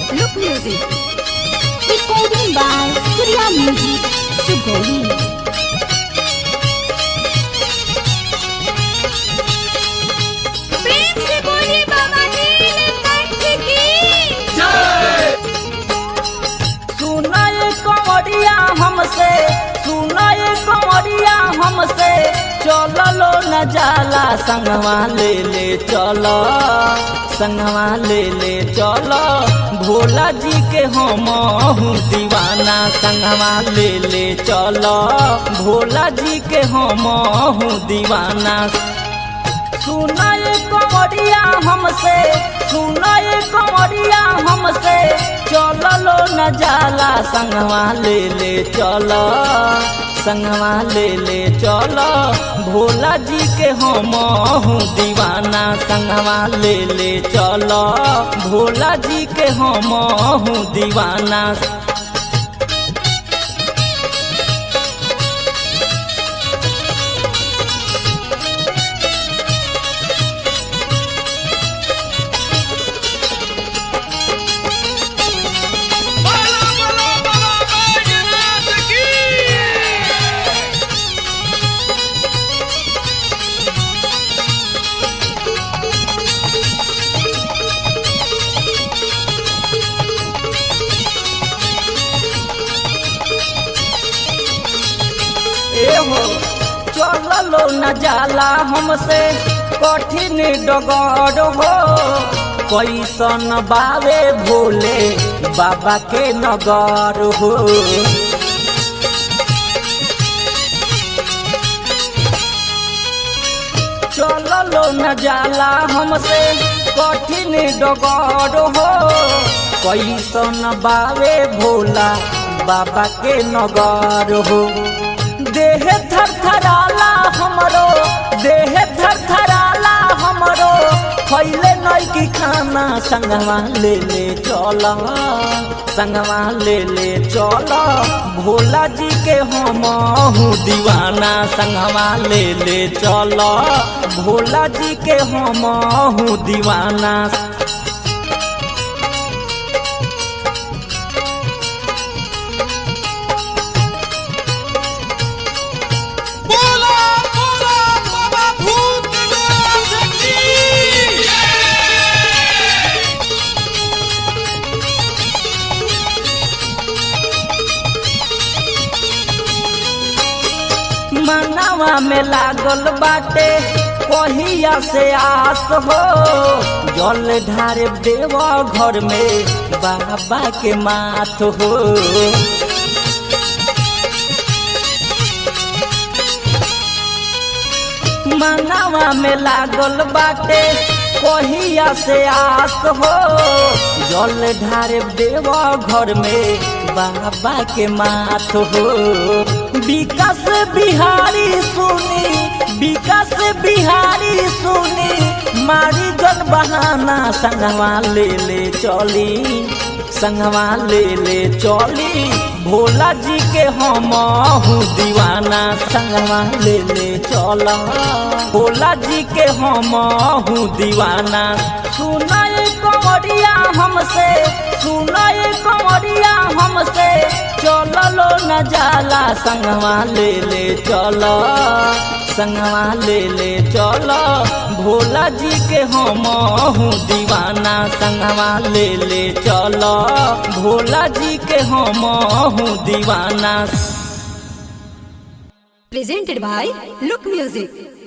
Look Music. Recording by Surya Music, Sugoi. प्रेम से बोलिए बाबा नीलकंठ की जय। सुनाए कंवरिया हमसे, सुनाए कंवरिया हमसे, चलो न जाला संगवा ले चलो, संगवा ले चलो, भोला जी के हम दीवाना, संगवा ले चलो, भोला जी के हम दीवाना। सुनाए कंवरिया हमसे, सुनाए कंवरिया हमसे, चलो न जाला संगवा ले चलो, संगवा ले चलो, भोला जी के हम दीवाना, संगवा ले चलो, भोला जी के हम दीवाना। एहो चलो न जाला हमसे कठिन डगर हो, कैसन बावे भोले बाबा के नगर हो। चलो न जाला हमसे कठिन डगर हो, कैसन बावे भोला बाबा के नगर हो। देह थरथराला हमरो, देह थरथराला हमरो, खैले नई की खाना, संगवा ले चलो, संगवा ले चलो, भोला जी के हम दीवाना, संगवा ले चलो, भोला जी के हम दीवाना। मनवा में लागल बाटे कहिया से आस हो, जल ढारे देव घर में बाबा के माथ हो। मनवा में लागल बाटे कहिया से आस हो, जल ढारे देव घर में बाबा के माथ हो। विकास बिहारी सुनी, विकास बिहारी सुनी, मारी जन बहाना, संगवा ले चली, संगवा ले चली, भोला जी के हम दीवाना, संगवा ले चलो, भोला जी के हम दीवाना। सुनाए कंवरिया हमसे, सुनाए कंवरिया हमसे, चलो न जाला संगवा ले चलो, संगवा ले चलो, भोला जी के हम दीवाना, संगवा ले चलो, भोला जी के हम दीवाना। presented by Look Music.